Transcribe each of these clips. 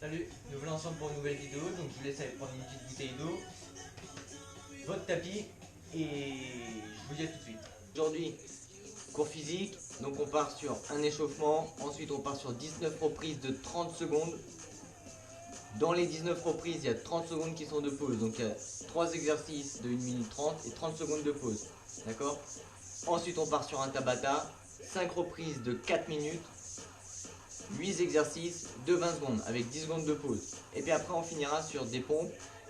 Salut, nous voilà ensemble pour une nouvelle vidéo, donc je vous laisse aller prendre une petite bouteille d'eau, votre tapis, et je vous dis à tout de suite. Aujourd'hui, cours physique, donc on part sur un échauffement, ensuite on part sur 19 reprises de 30 secondes. Dans les 19 reprises, il y a 30 secondes qui sont de pause, donc il y a 3 exercices de 1 minute 30 et 30 secondes de pause, d'accord? Ensuite on part sur un Tabata, 5 reprises de 4 minutes, 8 exercices de 20 secondes avec 10 secondes de pause. Et puis après on finira sur des pompes,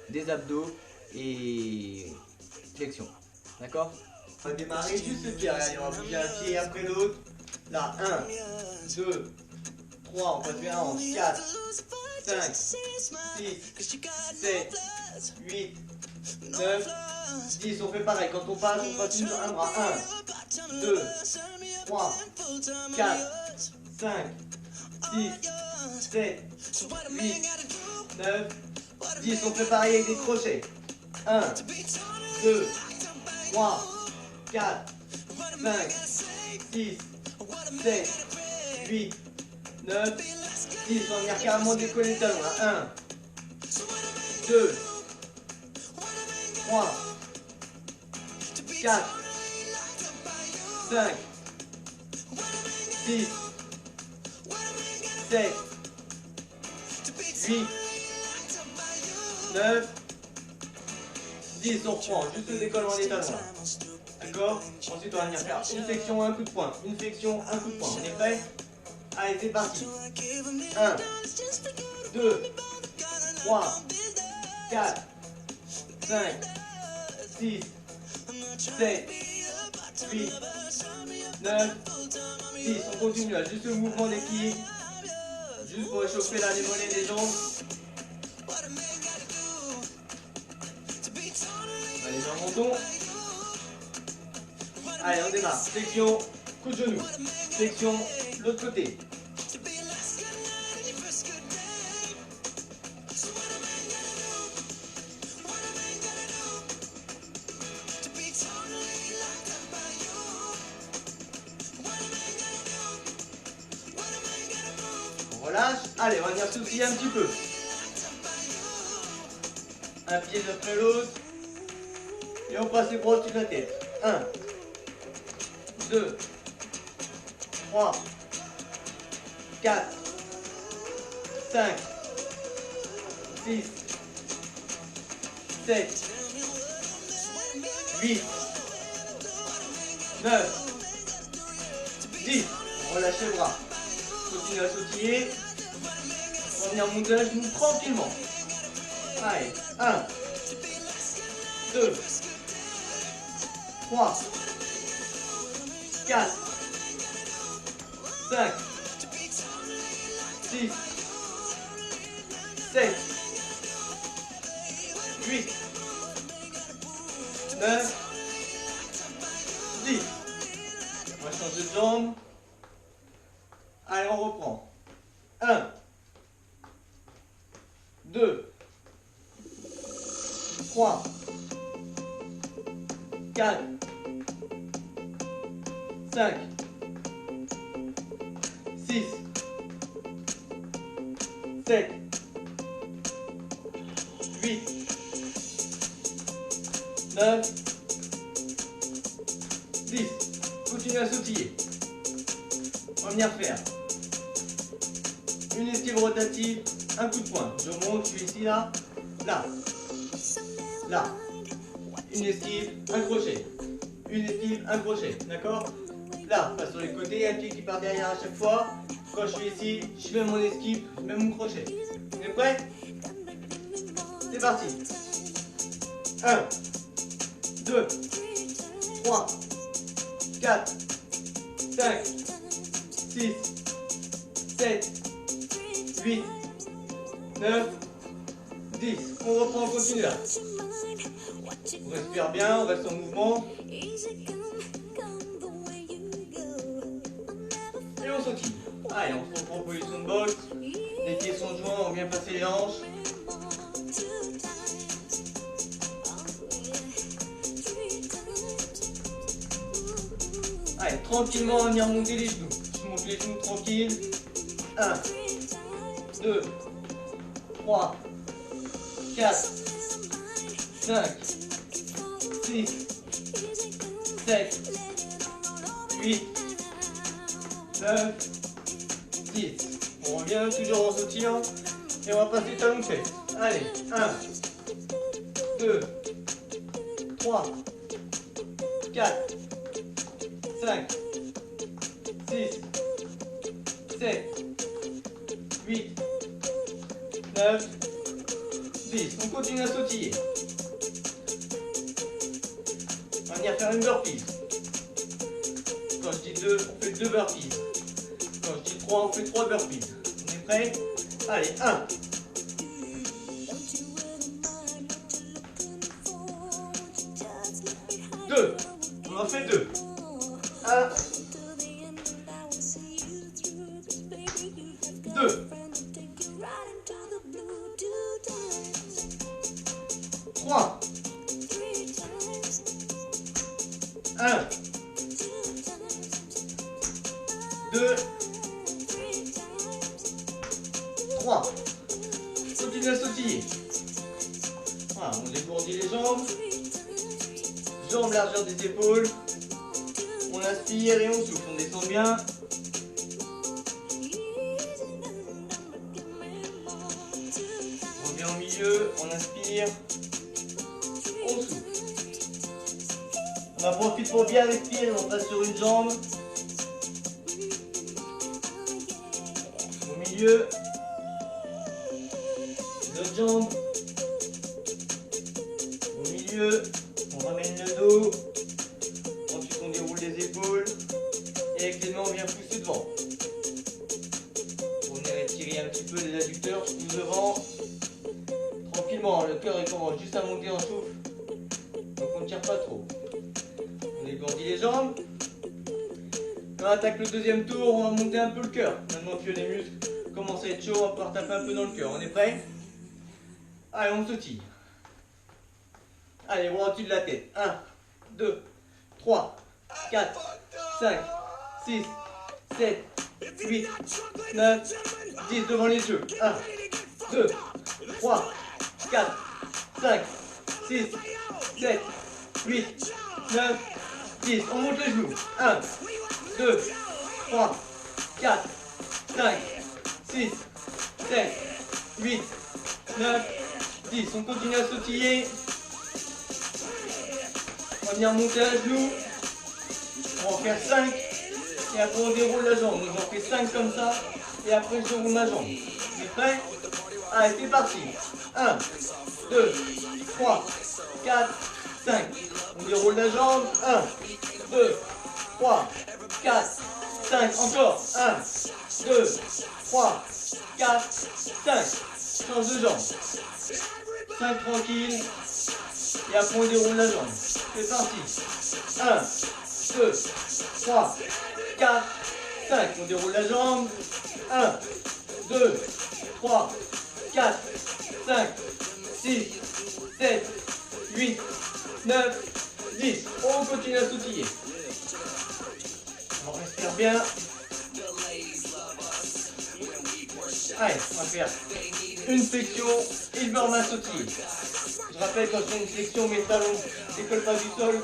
des abdos et flexion. D'accord? On va démarrer juste le pied, allez, on va bouger un pied après l'autre. Là, 1, 2, 3, on passe bien en 4, 5, 6, 7, 8, 9, 10. On fait pareil, quand on passe, on passe un bras. 1, 2, 3, 4, 5, 6, 7, 8, 9, 10. On fait pareil avec des crochets. 1, 2, 3, 4, 5, 6, 7, 8, 9, 10. On va venir carrément décoller le talon. 1, 2, 3, 4, 5, 6, 7, 8, 9, 10. On reprend juste le décollement des talons. D'accord? Ensuite on va venir faire une flexion, un coup de poing. Une flexion, un coup de poing. On est prêt? Allez, c'est parti. 1, 2, 3, 4, 5, 6, 7, 8, 9, 10. On continue là, juste le mouvement des pieds. Juste pour échauffer là, les mollets, les jambes. Allez, dans mon dos. Allez, on démarre. Flexion, coup de genou. Flexion, l'autre côté. On relâche. Allez, on va venir souffler un petit peu. Un pied après l'autre. Et on passe les bras au-dessus de la tête. 1, 2, 3, 4, 5, 6, 7, 8, 9, 10. On relâche les bras. Continue à sautiller. On va venir monter la genou tranquillement. Allez, 1, 2, 3, 4, 5, 6, 7, 8, 9, 10. On va changer de jambe. Allez, on reprend. 1, 2, 3, 4, 5, 6, 7, 8, 9, 10. Continue à sautiller. On va venir faire une esquive rotative, un coup de poing. Je monte, je suis ici, là, là, là. Une esquive, un crochet. Une esquive, un crochet. D'accord? Là, pas sur les côtés, il y a un pied qui part derrière à chaque fois. Quand je suis ici, je fais mon esquive, je mets mon crochet. Vous êtes prêts? C'est parti. 1, 2, 3, 4, 5, 6, 7, 8, 9, 10. On reprend, on continue là. On respire bien, on reste en mouvement. Et on sautille. Allez, on se reprend en position de boxe. Les pieds sont joints, on vient passer les hanches. Allez, tranquillement, on va venir monter les genoux. Je monte les genoux tranquille. 1, 2, 3, 4, 5, 6, 7, 8, 9, 10. On revient toujours en sautillant et on va passer talon de fesse. Allez, 1, 2, 3, 4, 5, 6, 7, 8, 9, 10. On continue à sautiller. On va venir faire une burpee. Quand je dis 2, on fait 2 burpees. Quand je dis 3, on fait 3 burpees. On est prêt? Allez, 1. 2. On en fait 2. 1. 2. 3. 1. 2. 3. Continue à sautiller. Voilà, on dégourdit les jambes. Jambes largeur des épaules. On inspire et on souffle. On descend bien. On revient au milieu. On inspire. On souffle. On en profite pour bien respirer. On passe sur une jambe. Au milieu. L'autre jambe. Au milieu. On ramène le dos. Ensuite on déroule les épaules. Et avec les mains on vient pousser devant. On vient étirer un petit peu les adducteurs, je pousse devant. Tranquillement, le cœur il commence juste à monter en souffle. Donc on ne tire pas trop. On dégourdit les jambes. On attaque le deuxième tour, on va monter un peu le cœur. Maintenant que les muscles commencent à être chauds, on va pouvoir taper un peu dans le cœur. On est prêt? Allez, on sautille. Allez, bras au-dessus de la tête. 1, 2, 3, 4, 5, 6, 7, 8, 9, 10 devant les yeux. 1, 2, 3, 4, 5, 6, 7, 8, 9, 10. On monte les genoux. 1, 2, 3, 4, 5, 6, 7, 8, 9, 10. On continue à sautiller. On va venir monter à genoux. On va en faire 5. Et après on déroule la jambe. Donc j'en fais 5 comme ça. Et après je déroule ma jambe. Vous êtes prêts? Allez, c'est parti. 1, 2, 3, 4, 5. On déroule la jambe. 1, 2, 3, 4, 5. Encore. 1, 2, 3, 4, 5. Change de jambe. 5 tranquilles. Et après on déroule la jambe. C'est parti. 1, 2, 3, 4, 5. On déroule la jambe. 1, 2, 3, 4, 5, 6, 7, 8, 9, 10. On continue à sautiller. On respire bien. Allez, on va faire une flexion et je me remets à sautiller. Je rappelle, quand je fais une flexion, mes talons ne décollent pas du sol.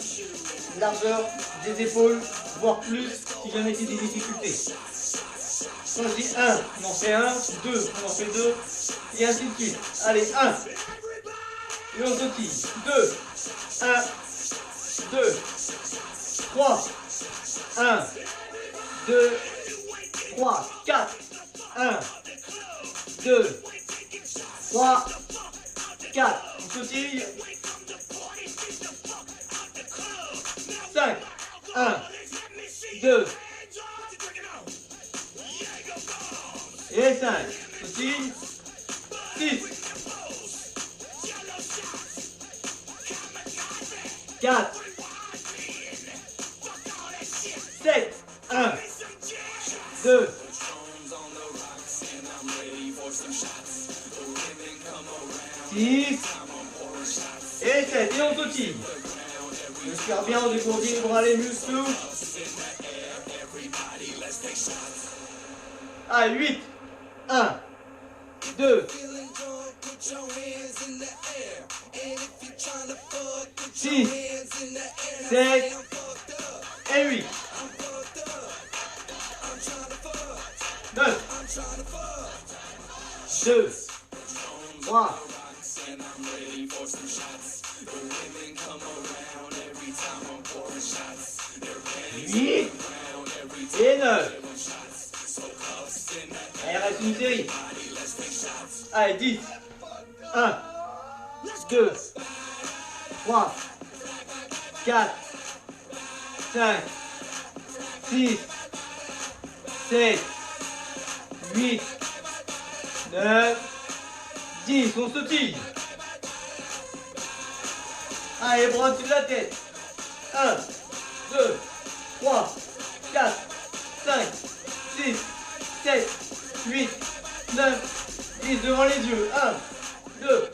Largeur des épaules, voire plus, si jamais il y a des difficultés. Quand je dis 1, on en fait 1, 2, on en fait 2, et ainsi de suite. Allez, 1, et on sautille. 2, 1, 2, 3, 1, 2, 3, 4, 1, 2, 3, 4, on sautille. 5, 1, 2, et 5, sautille. 6, 4, 7, 1, 2, 6 et 7. Et on sautille. Respire bien, on dégourdit les bras, les muscles. Allez, 8, 1, 2, 6, 7 et 8. 9, 2, 3, 8 et 9. Allez, reste une série. Allez, 10. 1, 2, 3, 4, 5, 6, 7, 8, 9, 10. On sautille. Allez, bras au-dessus de la tête. 1, 2, 3, 4, 5, 6, 7, 8, 9, 10 devant les yeux. 1, 2,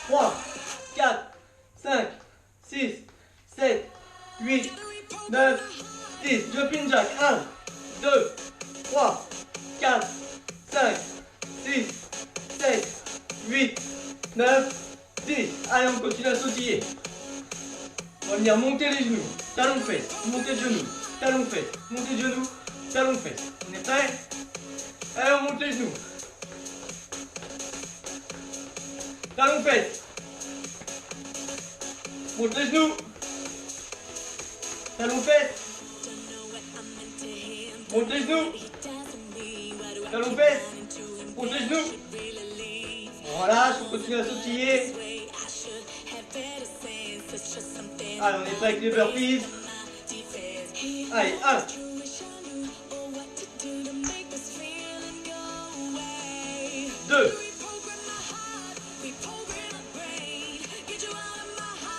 3, 4, 5, 6, 7, 8, 9, 10. Jumping jack. 1, 2, 3, 4, 5, 6, 7, 8, 9, 10. Allez, on continue à sautiller. On va venir monter les genoux, talons fesses, monter les genoux, talons fesses, monter les genoux, talons fesses. On est prêt? Allez, on monte les genoux. Talons fesses. Monte les genoux. Talons fesses. Monte les genoux. Talons fesses. Monte les genoux. Voilà, on continue à sautiller. Allez, on est prêt avec les burpees. Allez, 1. 2.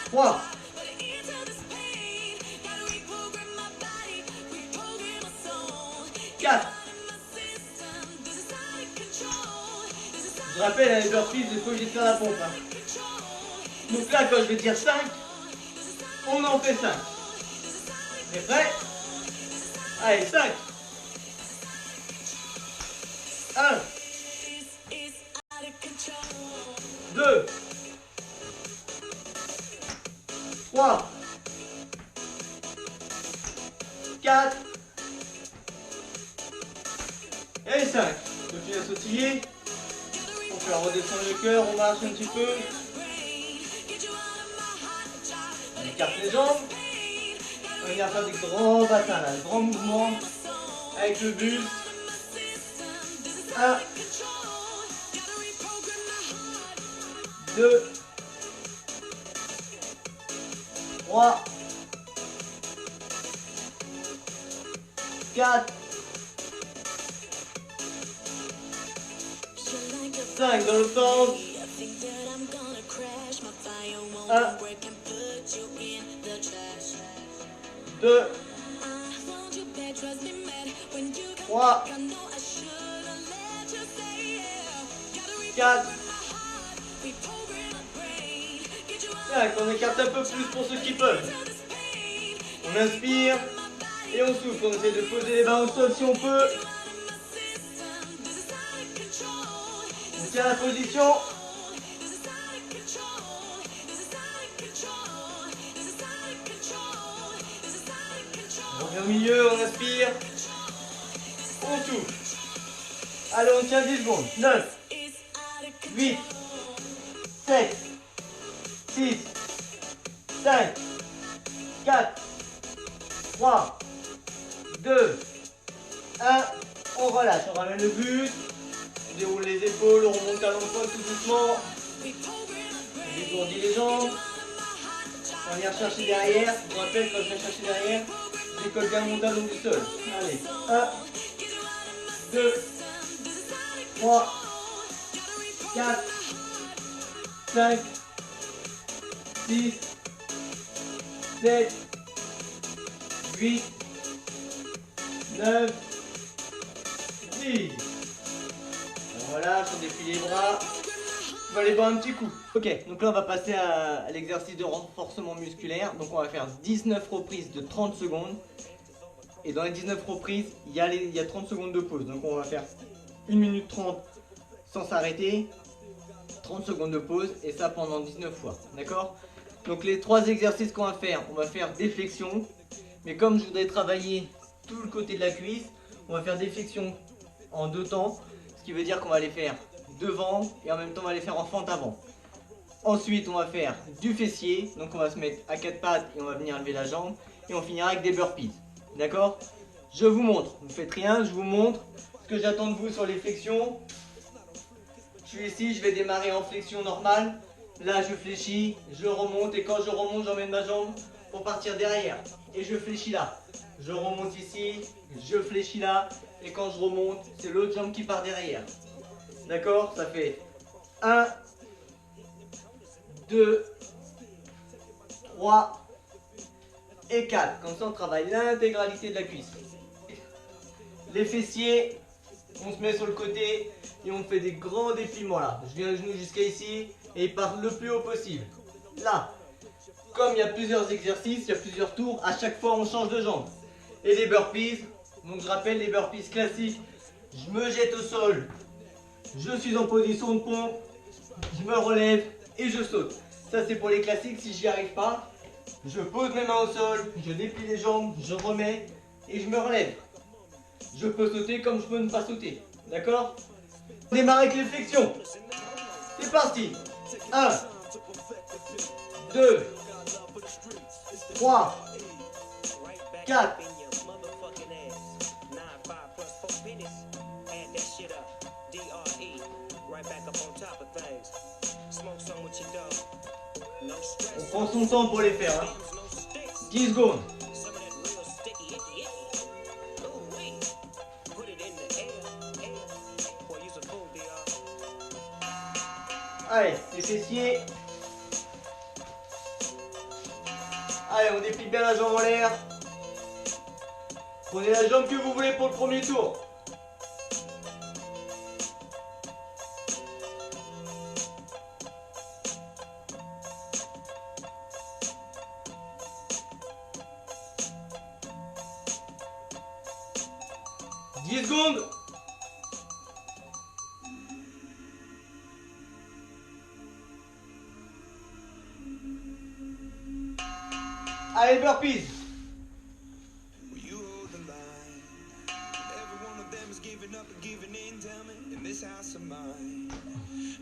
3. 4. Je rappelle, les burpees, il faut que j'essaie la pompe. Hein. Donc là, quand je vais dire 5, on en fait 5. On est prêt? Allez, 5. 1. 2. 3. 4. Et 5. Continue à sautiller. On fait redescendre le cœur, on marche un petit peu. On écarte les jambes. On va venir faire des grands battins là, grands mouvements avec le buste. 1, 2, 3, 4, 5 dans le sens. 1, 2, 3, 4, 5. On écarte un peu plus pour ceux qui peuvent. On inspire et on souffle. On essaie de poser les mains au sol si on peut. On tient la position. On revient au milieu, on inspire. On souffle. Allez, on tient 10 secondes. 9, 8, 7, 6, 5, 4, 3, 2, 1. On relâche, on ramène le buste. On déroule les épaules, on remonte à l'emploi tout doucement. On dégourdit les jambes. On va venir chercher derrière. Je vous rappelle, quand je viens chercher derrière, je décolle bien mon talon du sol. Allez, 1, 2, 3, 4, 5, 6, 7, 8, 9, 10. On relâche, on défile les bras. On va les bras un petit coup. Ok, donc là on va passer à l'exercice de renforcement musculaire. Donc on va faire 19 reprises de 30 secondes. Et dans les 19 reprises, il y a 30 secondes de pause. Donc on va faire 1 minute 30 sans s'arrêter. 30 secondes de pause et ça pendant 19 fois. D'accord? Donc les 3 exercices qu'on va faire des flexions. Mais comme je voudrais travailler tout le côté de la cuisse, on va faire des flexions en 2 temps. Ce qui veut dire qu'on va les faire devant et en même temps on va les faire en fente avant. Ensuite on va faire du fessier. Donc on va se mettre à 4 pattes et on va venir lever la jambe. Et on finira avec des burpees. D'accord? Je vous montre. Vous ne faites rien, je vous montre ce que j'attends de vous sur les flexions. Je suis ici, je vais démarrer en flexion normale. Là je fléchis, je remonte et quand je remonte j'emmène ma jambe pour partir derrière. Et je fléchis là. Je remonte ici, je fléchis là. Et quand je remonte, c'est l'autre jambe qui part derrière. D'accord? Ça fait 1, 2, 3 et 4. Comme ça on travaille l'intégralité de la cuisse. Les fessiers, on se met sur le côté et on fait des grands dépliements là. Je viens le genou jusqu'à ici et il part le plus haut possible. Là, comme il y a plusieurs exercices, il y a plusieurs tours, à chaque fois on change de jambe. Et les burpees, donc je rappelle les burpees classiques, je me jette au sol, je suis en position de pompe, je me relève et je saute. Ça c'est pour les classiques, si j'y arrive pas, je pose mes mains au sol, je déplie les jambes, je remets et je me relève. Je peux sauter comme je peux ne pas sauter. D'accord? On démarre avec les flexions. C'est parti. 1, 2, 3, 4, 'On prend son temps pour les faire. Hein. 10 secondes. Allez, les fessiers. Allez, on déplie bien la jambe en l'air. Prenez la jambe que vous voulez pour le premier tour. « 10 secondes. Allez, burpees.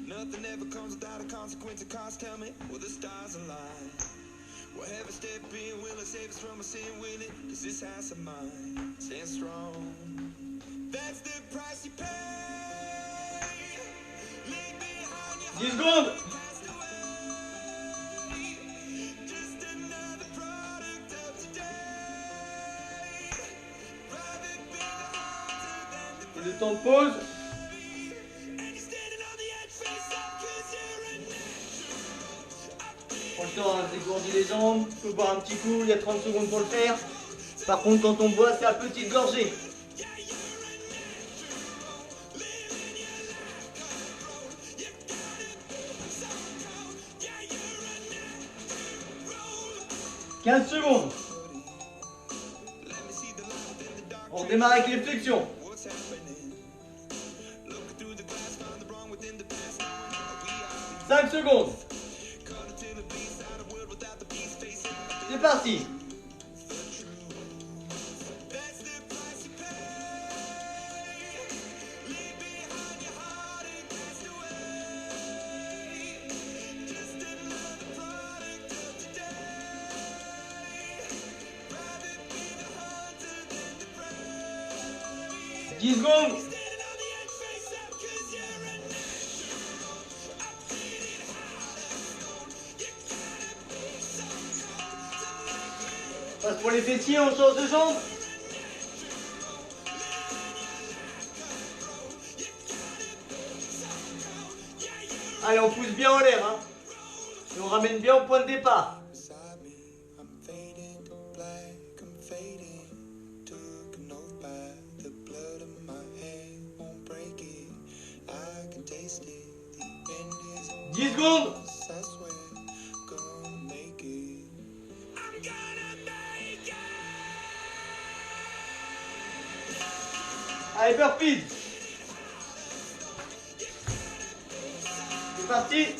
Nothing ever comes without a consequence of cost. Tell me, will the stars align? Will heaven step in? Will it save us from a sin? Will it? 'Cause this house of mine stands strong. That's the price you pay. Leave behind your 10 secondes. just another product of today. Rather be the harder than the Et le temps de pause. Prends le temps à dégourdir les jambes. Tu peux boire un petit coup, il y a 30 secondes pour le faire. Par contre, quand on boit, c'est à petite gorgée. « 15 secondes. On redémarre avec les flexions. 5 secondes. C'est parti. « 10 secondes. Passe pour les fessiers, on change de jambe. Allez, on pousse bien en l'air. Hein. Et on ramène bien au point de départ. « 10 secondes. Allez, burpees. C'est parti.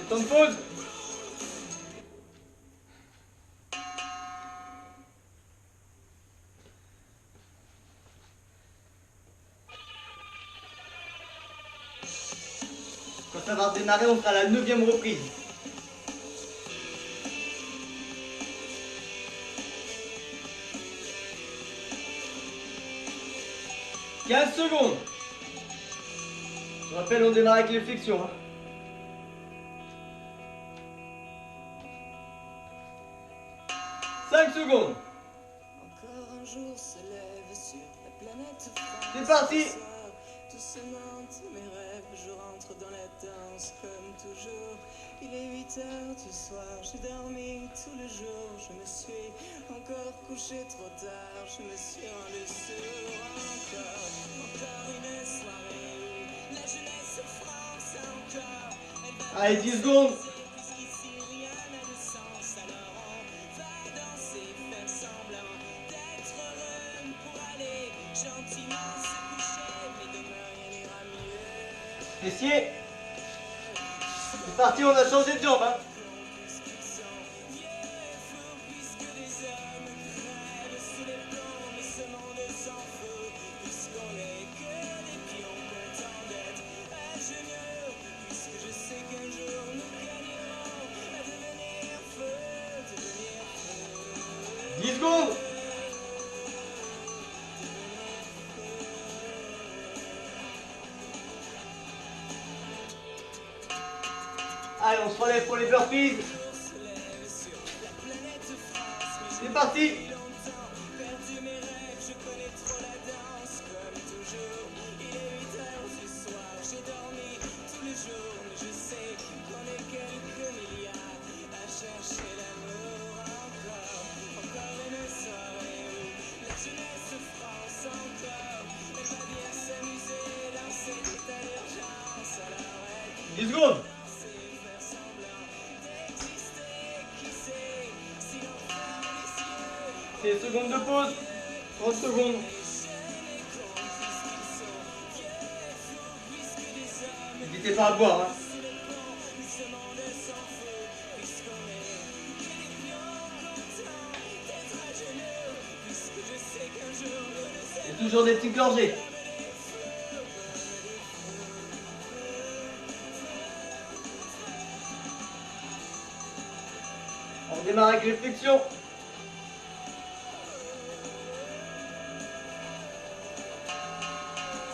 Temps de pause. Quand ça va redémarrer, on fera la 9e reprise. « 15 secondes. Je rappelle, on démarre avec les flexions. Hein. 5 secondes. Encore un jour se lève sur la planète. C'est parti. Doucement tous mes rêves, je rentre dans la danse comme toujours. Il est 8 heures du soir, j'ai dormi tout le jour. Je me suis encore couché trop tard, je me suis rendu sourd. Encore une soirée où la jeunesse France encore. Allez, 10 secondes. Puisqu'ici rien n'a de sens, alors on va danser, faire semblant d'être heureux pour aller gentiment se coucher, mais demain rien n'ira mieux. Fessier. C'est parti, on a changé de jambe. Hein. Puisqu'ils sont vieux et fous, puisque les hommes crèvent sous les plombs, mais ce monde s'en fout, puisqu'on n'est que des pions contents d'être à genoux, puisque je sais qu'un jour nous gagnerons à devenir fous, devenir fous. 10 secondes. Allez, on se relève pour les burpees. C'est parti. Perdu mes rêves, je connais trop la danse, comme toujours. Il est 8 heures du soir, j'ai dormi tous les jours, mais je sais qu'on est quelques milliards à chercher l'amour encore. Encore une soirée où la jeunesse France encore. Elle va bien s'amuser dans cet état d'urgence, alors elle 10 secondes. faire semblant d'exister, qui sait si l'on ferme les yeux. 10 secondes de pause. 30 secondes. N'hésitez pas à boire. Hein. Il y a toujours des petites gorgées. On démarre avec les flexions.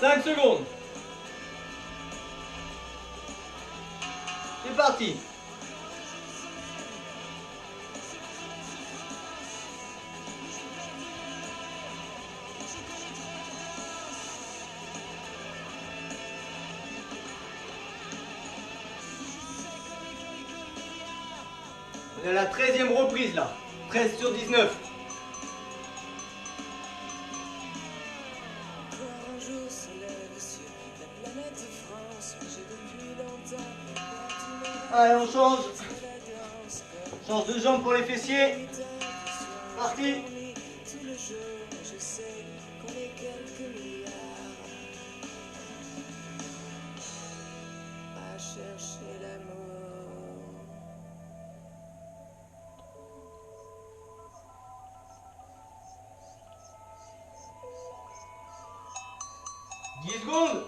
5 secondes. C'est parti. On est à la 13e reprise là. 13 sur 19. Un jour se lève sur la planète France, j'ai depuis longtemps perdu mes rêves. Allez, on change. La danse comme Change de jambe pour les fessiers. 8 heures du soir. Parti. Tout le jour, je sais qu'on est quelques milliards à chercher l'amour. « 10 secondes.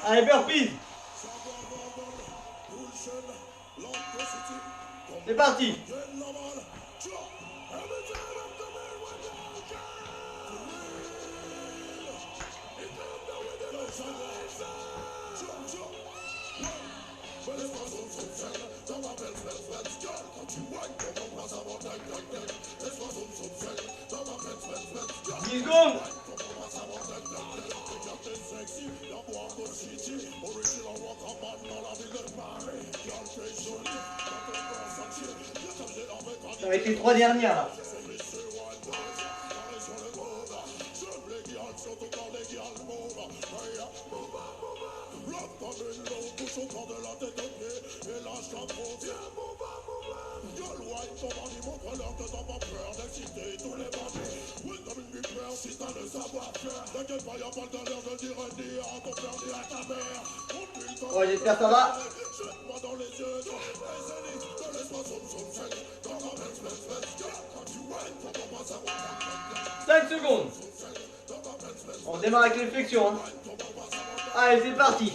Allez, burpees. C'est parti. 10 secondes. Ça va être les 3 dernières là. Oh, j'espère que ça va. 5 secondes. On démarre avec les flexions. Hein. Allez, c'est parti.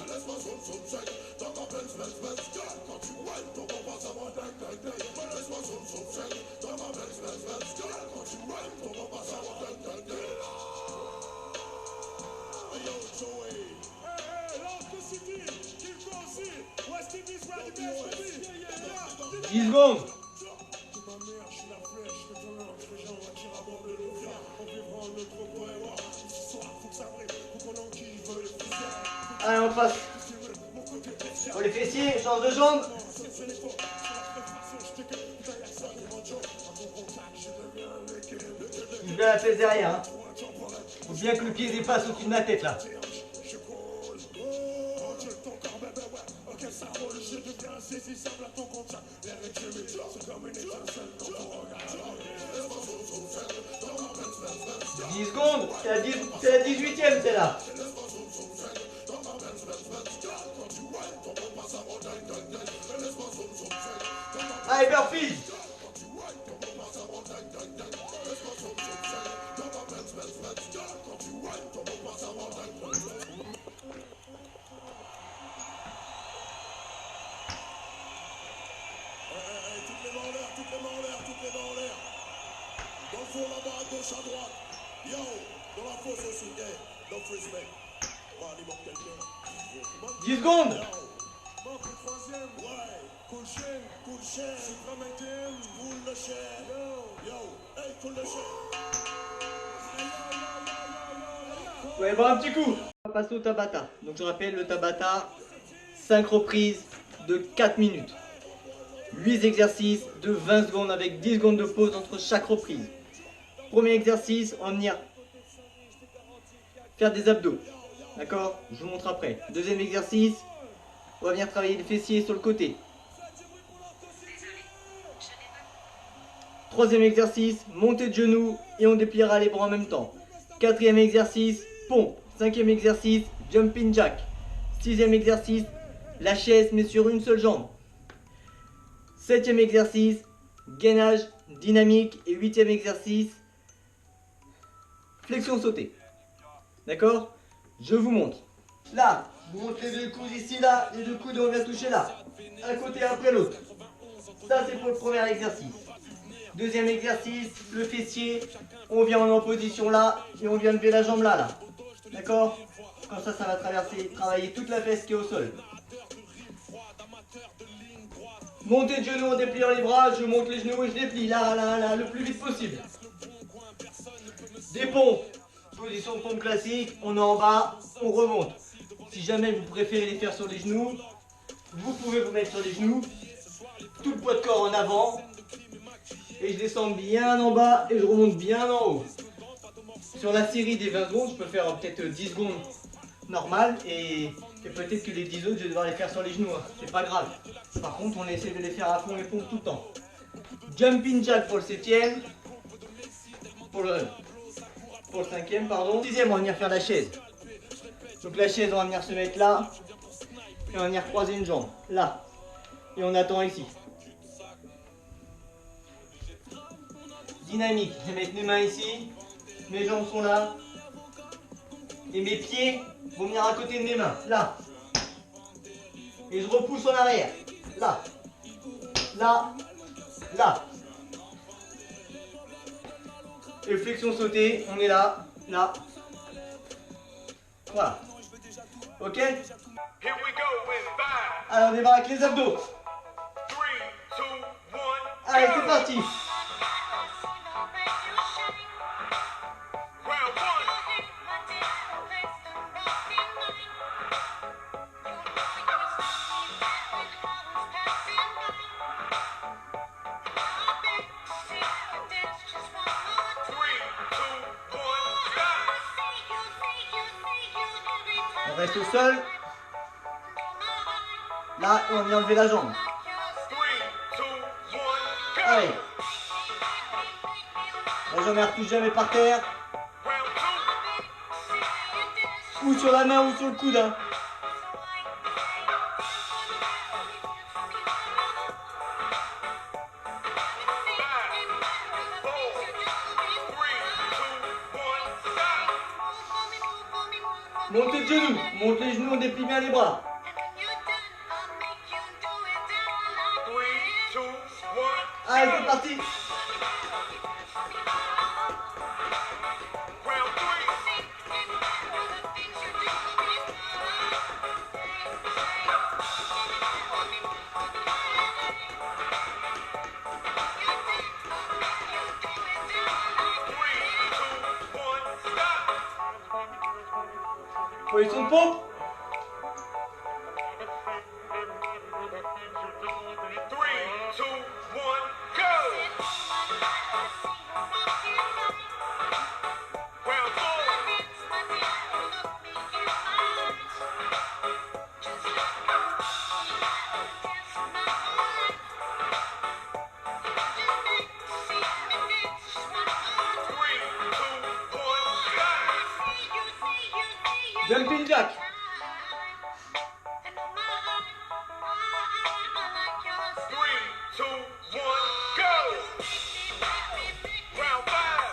Dix secondes. Allez, on passe. Pour les fessiers, change de jambe. Je vais la fesse derrière. Hein. Faut bien que le pied dépasse au-dessus de ma tête là. « 10 secondes, c'est la 18e celle-là. Allez, Burfield. À droite, yo, dans la fosse aussi, don't respect. 10 secondes. Ouais, cool chaîne, cool le chaîne, yo, hey, cool le chaîne. Ouais, bon, un petit coup. On va passer au Tabata. Donc je rappelle le Tabata, 5 reprises de 4 minutes. 8 exercices de 20 secondes avec 10 secondes de pause entre chaque reprise. Premier exercice, on va venir faire des abdos. D'accord? Je vous montre après. Deuxième exercice, on va venir travailler les fessiers sur le côté. Troisième exercice, montée de genoux et on dépliera les bras en même temps. Quatrième exercice, pompe. Cinquième exercice, jumping jack. Sixième exercice, la chaise mais sur une seule jambe. Septième exercice, gainage dynamique. Et huitième exercice, flexion sautée. D'accord? Je vous montre. Là, je vous montre les deux coudes ici, là. Les deux coudes, on vient toucher là. Un côté après l'autre. Ça, c'est pour le premier exercice. Deuxième exercice, le fessier. On vient en position là. Et on vient lever la jambe là, là. D'accord? Comme ça, ça va travailler toute la fesse qui est au sol. Montée de genoux en dépliant les bras. Je monte les genoux et je déplie là, là, là, le plus vite possible. Des pompes. Position de pompe classique, on est en bas, on remonte. Si jamais vous préférez les faire sur les genoux, vous pouvez vous mettre sur les genoux, tout le poids de corps en avant, et je descends bien en bas et je remonte bien en haut. Sur la série des 20 secondes, je peux faire peut-être 10 secondes normales, et peut-être que les 10 autres, je vais devoir les faire sur les genoux, hein. C'est pas grave. Par contre, on essaie de les faire à fond les pompes tout le temps. Jumping jack pour le 7e, pour le 5e, pardon. 6e, on va venir faire la chaise. Donc la chaise, on va venir se mettre là. Et on va venir croiser une jambe. Là. Et on attend ici. Dynamique. Je vais mettre mes mains ici. Mes jambes sont là. Et mes pieds vont venir à côté de mes mains. Là. Et je repousse en arrière. Là. Là. Là. Et flexion sautée, on est là, là. Voilà. Ok? Alors on démarre avec les abdos. Allez, c'est parti. Round one. On reste au sol. Là, on vient enlever la jambe. Allez. La jambe ne retouche jamais par terre. Ou sur la main ou sur le coude. Hein. Montez de genoux, monte les genoux, on déplie bien les bras. Allez, c'est parti. Position de pompe. 3, 2, 1, go! Round four. Jumping jack. 3, 2, 1, go! Round five.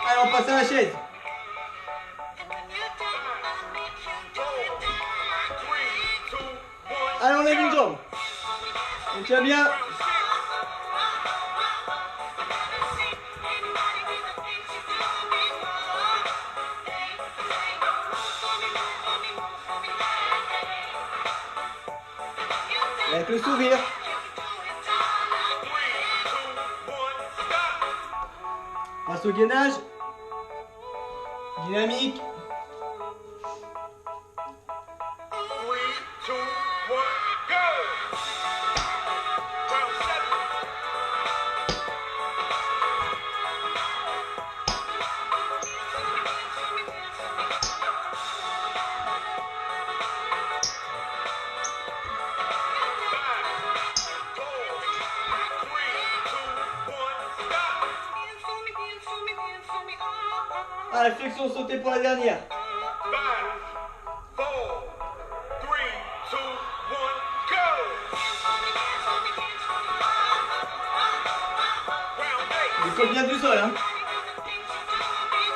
Allez, on passe à la chaise. Allez, on lève une jambe. On tient bien. Et avec le sourire. Passe au gainage. Dynamique. 3, 2, 1, go! Round seven. Allez, flexion sautée pour la dernière. 5, 4, 3, 2, 1, go! Round eight. Il colle bien du sol, hein. 10, 9, 8,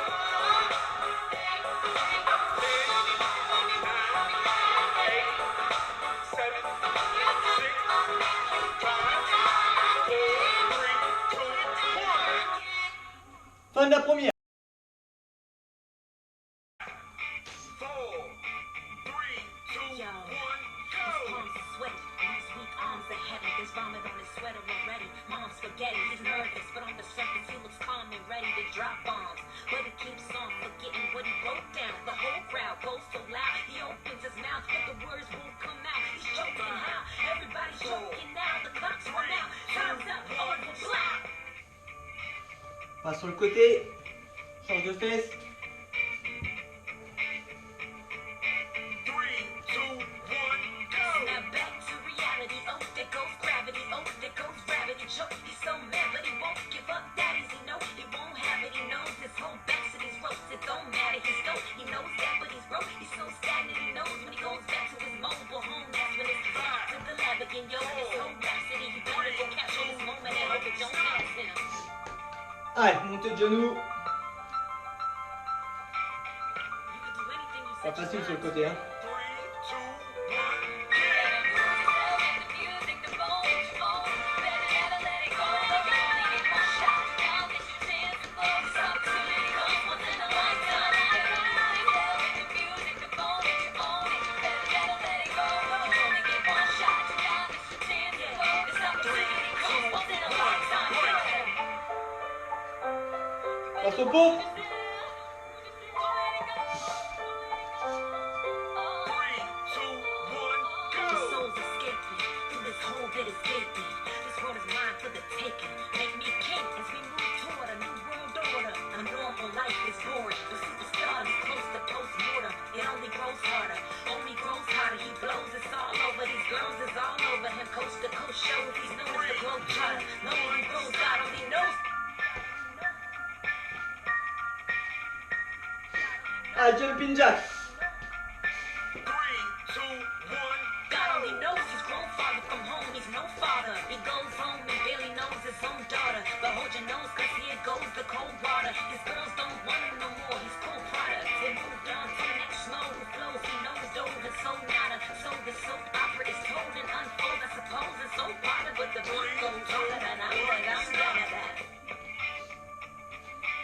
7, 6, 5, 4, 4, 3, 2, 1. Fin de la première. 4, 3, 2, 1, go! Sweat, and his weak arms are heavy. There's vomit on his sweater already. Mom's spaghetti, he's nervous, but on the surface he looks calm and ready to drop bombs. But he keeps on forgetting what he wrote down. The whole crowd goes so loud, he opens his mouth, but the words won't come out. He's choking how? Everybody's choking now. The clock's run out. Time's up. Overflow. Passe sur le côté. Change de fesse. 3, 2, 1, go! Now back to reality. Oh, there goes gravity. Oh, there goes gravity. Choke. He's so mad, but he won't give up. That is, he know he won't have it. He knows his whole back's ropes. It don't matter. He's dope. He knows that, but he's broke. He's so stagnant. He knows when he goes back to his mobile home. That's when it's back to the lab again. Yo, this whole rhapsody. He better go capture this moment and hope it don't pass him. Allez, montée de genoux. You can do anything you Pas set your facile sur le mind to. côté, hein. 3, 2, 1, Passe au pompe. Ah, jumping jack.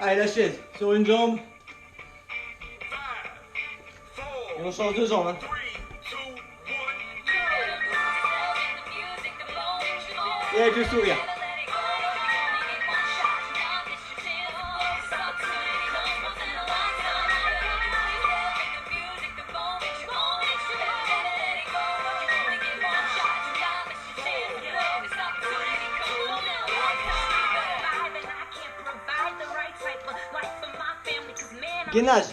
Allez, la chaise, sur une jambe. Et on change de jambe. Hein. Et avec le sourire. Gainage.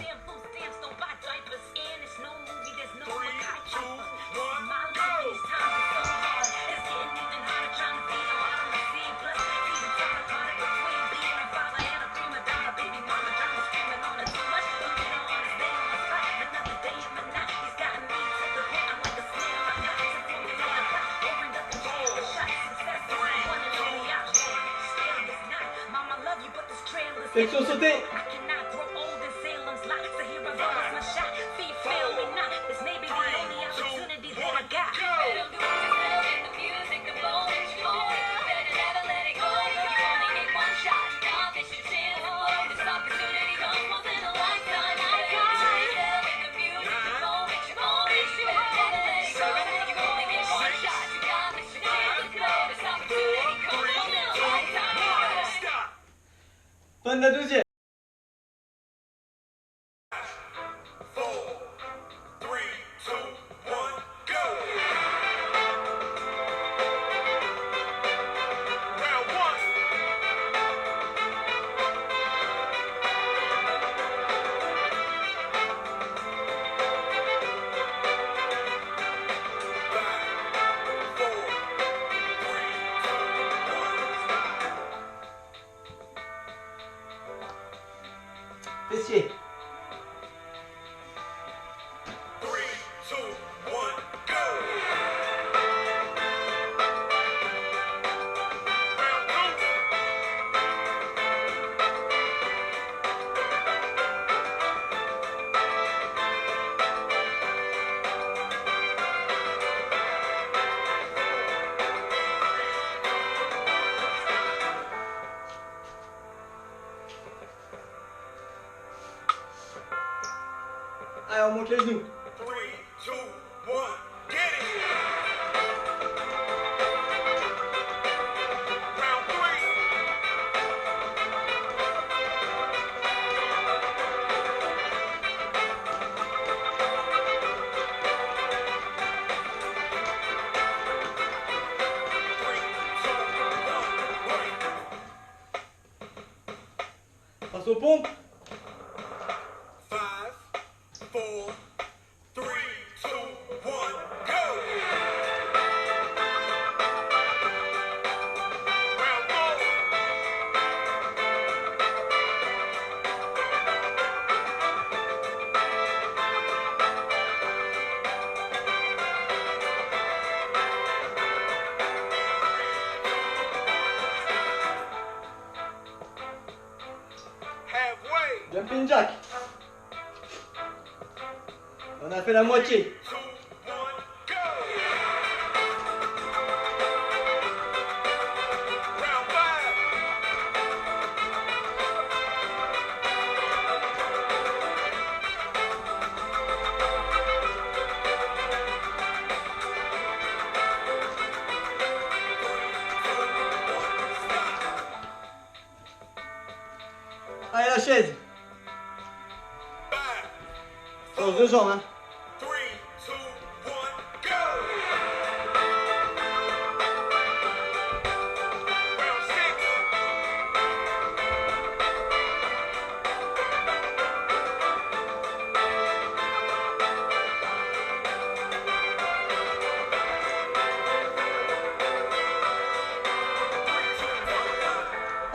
Flexion sautée. Fin de la deuxième. Fessier. Allez, on monte les genoux. 3, 2, 1, get it! Round 3. Passe aux pompes. 5, 4, 3, 2, 1, go! Round 4. Halfway. Jumping jack. On a fait la moitié. 2, 1, go! Round 5. Allez, la chaise. 5, Change de jambe, hein. 3, 2, 1, go! Round 6.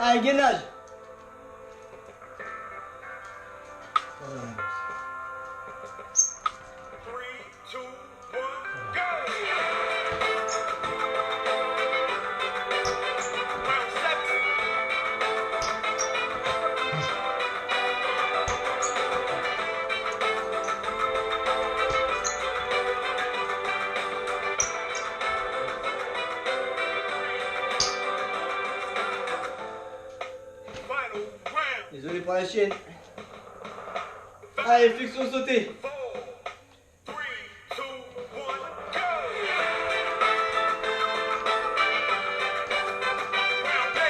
Allez, gainage. Three, two, one, go! Round 7. Final round. Désolé pour la chienne. Allez, flexion sautée. 4, 3, 2, 1, go! Round 8.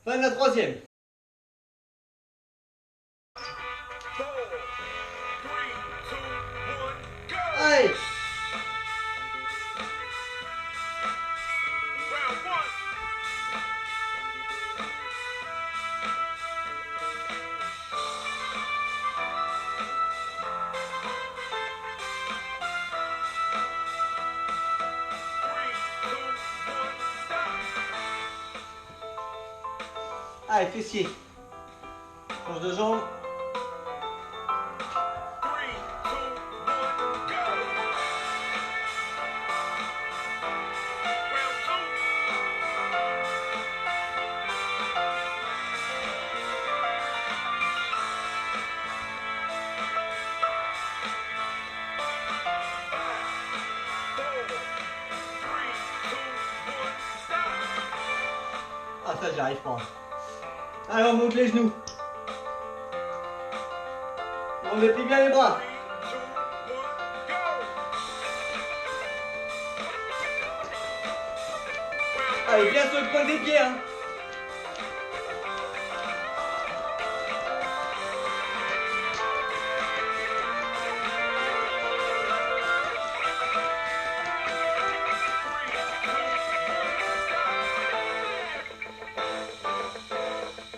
Fin de la troisième. 4, 3, 2, 1, go! Allez. Round 1. Allez, fessier. Change de jambe. 3, 2, 1, go! Round 2. Ah, ça, j'y arrive pas. Allez, on monte les genoux. On déplie bien les bras. Allez, bien sur le point des pieds, hein.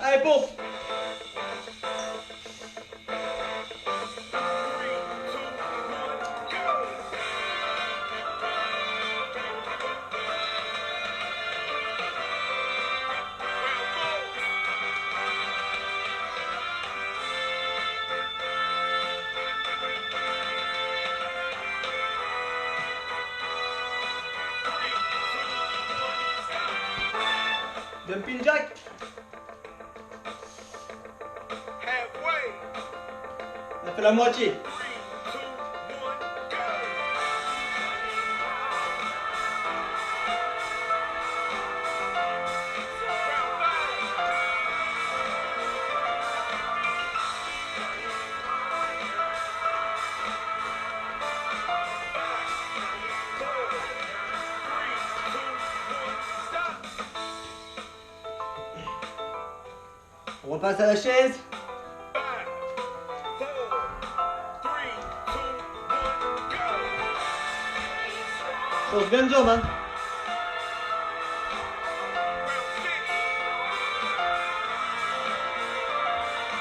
Allez, pompe. Jumping jack. Halfway. On a fait la moitié. 3, 2, 1, go! Round 5. On repasse à la chaise. 5, 4, 3, 2, 1, go! Change bien de jambe, hein.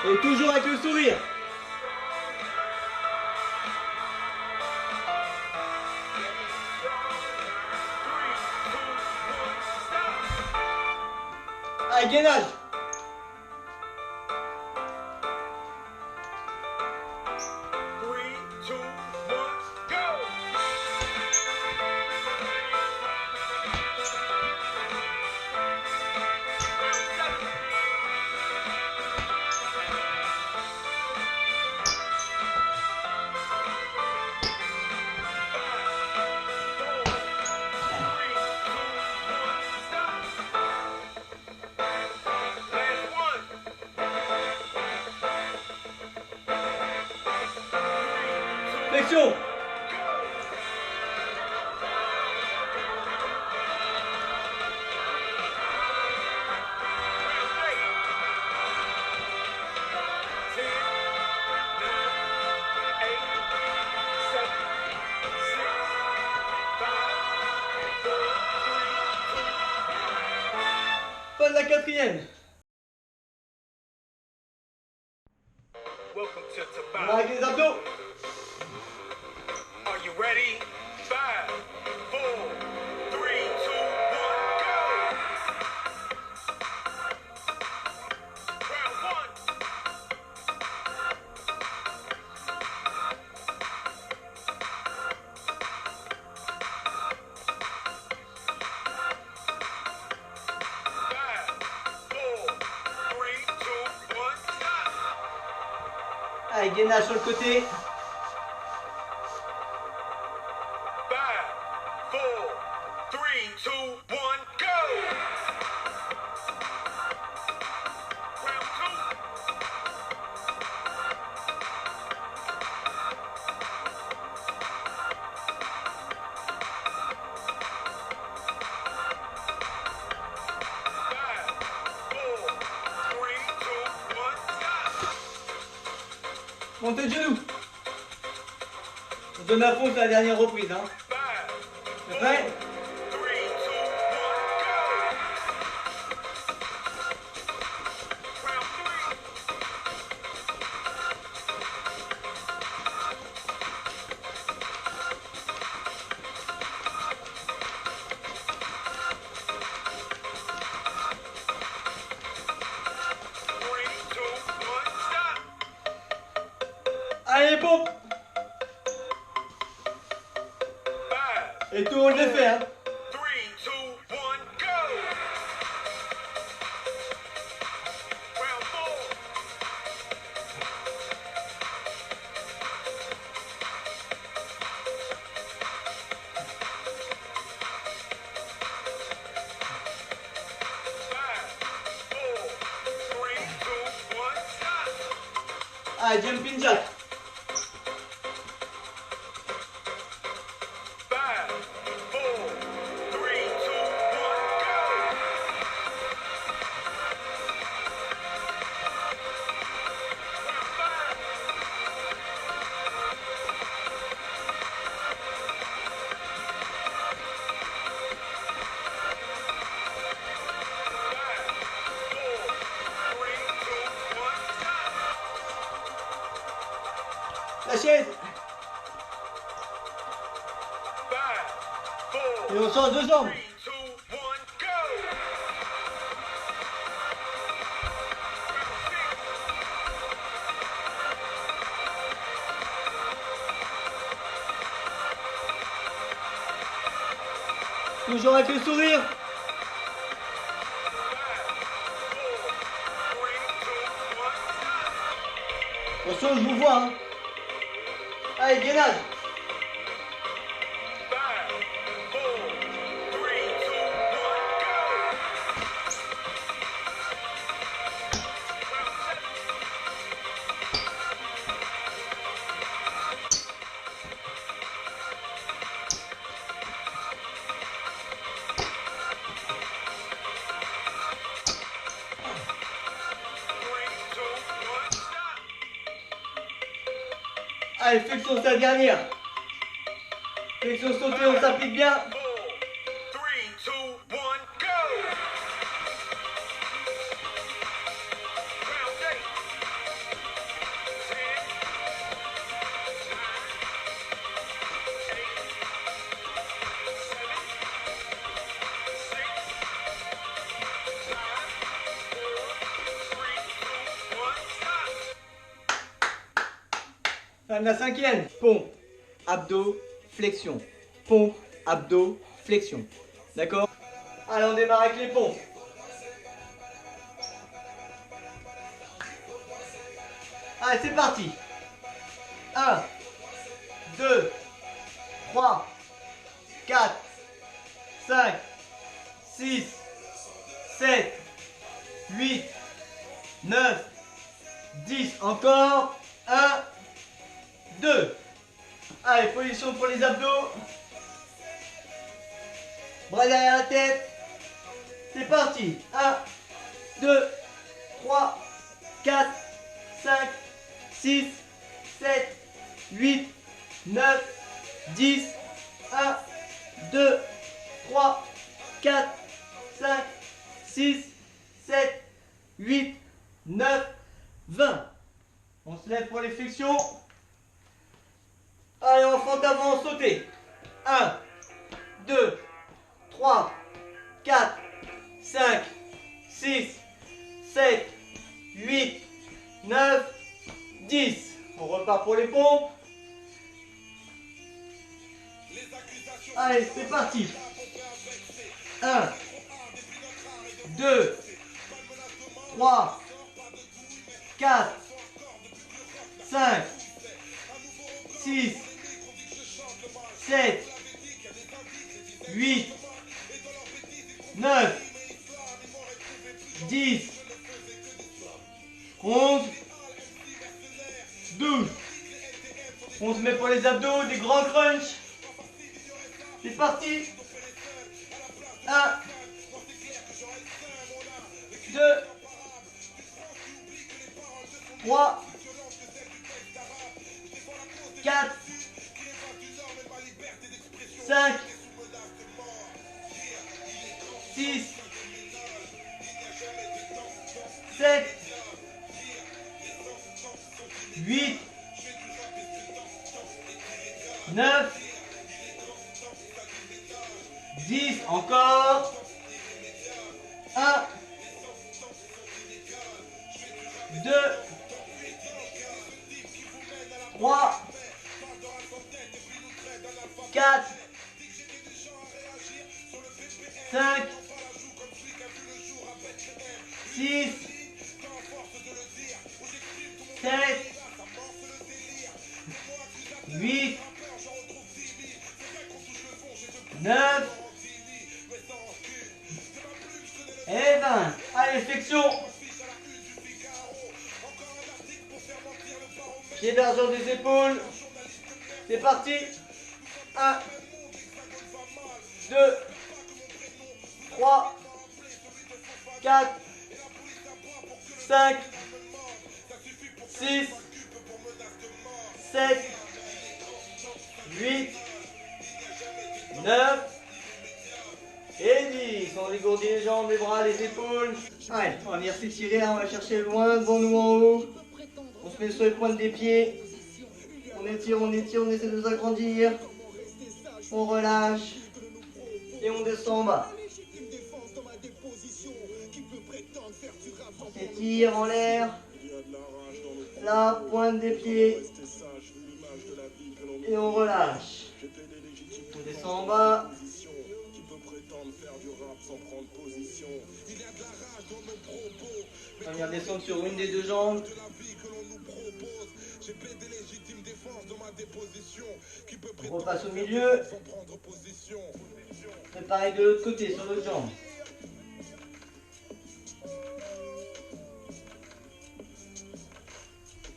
Round 6. Et toujours avec le sourire. Allez, gainage. 3, 2, 1, go! flexion. Fin de la quatrième. On va avec les abdos. Are you ready? 5, 4, 3, 2, 1, go! Round 1. Allez, gainage sur le côté. 5, 4, 3, 2, 1, go! Round 2. Montez de genoux. On donne à fond sur la dernière reprise. Hein. C'est prêt? Allez, pompe. Et tout, on le fait. Hein. 3, 2, 1, go! Round 4. Allez, jumping jack. 5, 4, 3, 2, 1, go! La chaise. 5, 4, Et on change de jambe. 3, 2, 1, go! Toujours avec le sourire. 5, 4, 3, 2, 1, Attention, je vous vois. Hein. Allez, gainage. 5, 4, 3, 2, 1, go! Allez, flexion, c'est la dernière. Flexion sautée, on s'applique bien. 4, 3, 2, 1, go! Round 8. 10, 9, 8, 7, 6, 5, 4, 3, 2, 1, stop! Fin de la cinquième. Pompe, abdos, flexion. Pompe, abdos, flexion. D'accord? Allez, on démarre avec les pompes. Allez, c'est parti. 1, 2, 3, 4, 5, 6, 7, 8, 9, 10. Encore. 1, 2, Allez, position pour les abdos. Bras derrière la tête. C'est parti. 1, 2, 3, 4, 5, 6, 7, 8, 9, 10. 1, 2, 3, 4, 5, 6, 7, 8, 9, 20. On se lève pour les flexions. Allez, on fente avant, sauter. 1, 2, 3, 4, 5, 6, 7, 8, 9, 10. On repart pour les pompes. Allez, c'est parti. 1, 2, 3, 4, 5, 6, 7, 8, 9, 10, 11, 12. On se met pour les abdos, des grands crunchs. C'est parti. 1, 2, 3, 4, 5, 6, 7, 8, 9, 10, encore. 1, 2, 3, 4, 5, 6, 7, 8, 9 et 20. Allez, flexion. Pied d'argent des épaules. C'est parti. 1, 2, 3, 4, 5, 6, 7, 8, 9 et 10. On dégourdit les jambes, les bras, les épaules. Allez, on va venir s'étirer, on va chercher loin devant nous en haut. On se met sur les pointes des pieds. On étire, on essaie de s'agrandir. On relâche. Et on descend en bas. On s'étire en l'air. La pointe des pieds. Et on relâche. On descend en bas. On va venir descendre sur une des deux jambes. On repasse au milieu. C'est pareil de l'autre côté, sur l'autre jambe.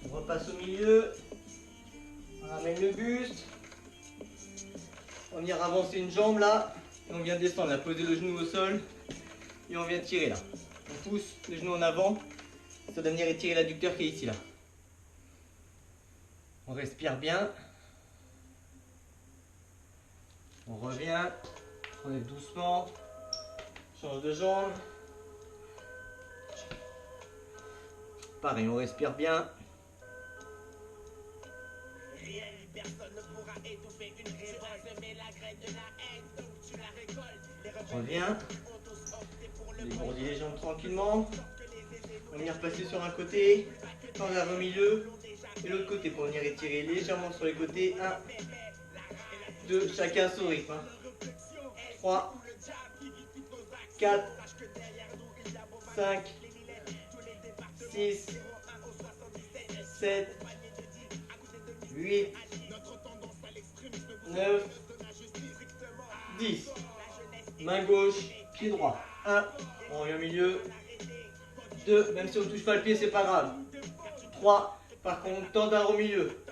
On repasse au milieu. On ramène le buste. On vient avancer une jambe là. Et on vient descendre, là, poser le genou au sol. Et on vient tirer là. On pousse le genou en avant. Ça doit venir étirer l'adducteur qui est ici là. On respire bien. On revient. On lève doucement. Change de jambe. Pareil, on respire bien. On revient. On dégourdit les jambes tranquillement. On va venir passer sur un côté. On regarde au milieu. Et l'autre côté pour venir étirer légèrement sur les côtés. 1, 2, chacun son rythme. 3, 4, 5, 6, 7, 8, 9, 10. Main gauche, pied droit. 1, on revient au milieu. 2, même si on ne touche pas le pied, c'est pas grave. 3, par contre, tendard au milieu.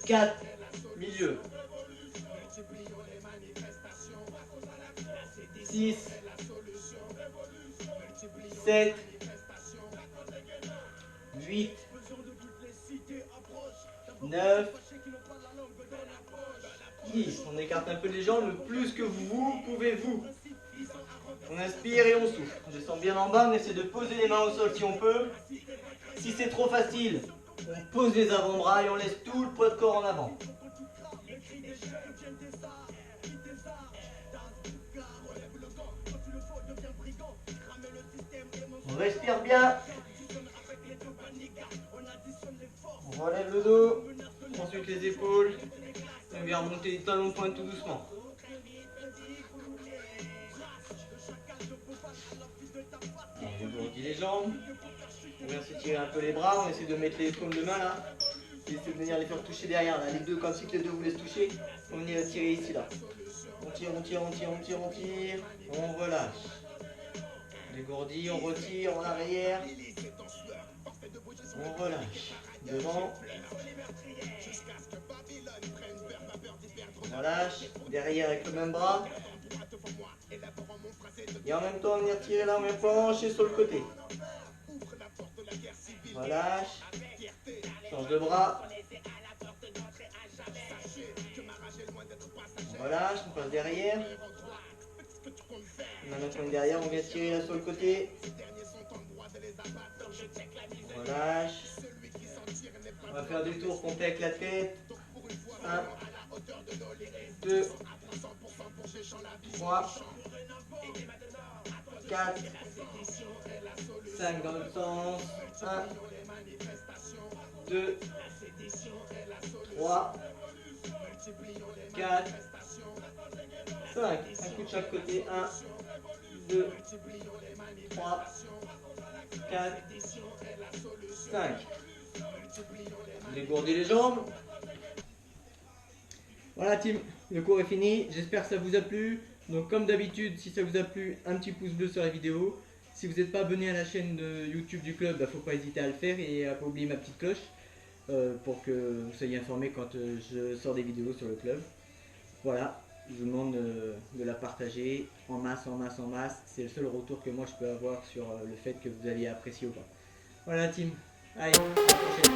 4, milieu. 6, 7, 8, 9, 10. On écarte un peu les jambes le plus que vous pouvez vous. On inspire et on souffle. On descend bien en bas, on essaie de poser les mains au sol si on peut. Si c'est trop facile, on pose les avant-bras et on laisse tout le poids de corps en avant. On respire bien. On relève le dos. Ensuite les épaules. On vient remonter les talons de pointe tout doucement. On dégourdit les jambes. On vient s'étirer un peu les bras. On essaie de mettre les paumes de main là. Et essayer de venir les faire toucher derrière là. Les deux, comme si les deux vous laissent toucher. On vient les tirer ici là. On tire, on tire, on tire, on tire, on tire. On relâche. On dégourdit, on retire en arrière. On relâche. Devant. On relâche. Derrière avec le même bras. Et en même temps, on vient tirer là, on vient pencher sur le côté. Relâche. Change de bras. On relâche, on passe derrière. Maintenant qu'on est derrière, on vient tirer là sur le côté. On relâche. On va faire des tours complets avec la tête. 1, 2, 3, 4, 5 dans le sens. 1, 2, 3, 4, 5. Un coup de chaque côté. 1, 2, 3, 4, 5. Dégourdis les jambes. Voilà team, le cours est fini. J'espère que ça vous a plu. Donc comme d'habitude, si ça vous a plu, un petit pouce bleu sur la vidéo. Si vous n'êtes pas abonné à la chaîne de YouTube du club, faut pas hésiter à le faire et à pas oublier ma petite cloche pour que vous soyez informés quand je sors des vidéos sur le club. Voilà, je vous demande de la partager en masse, en masse, en masse. C'est le seul retour que moi je peux avoir sur le fait que vous allez apprécier ou pas. Voilà team, allez, à la prochaine.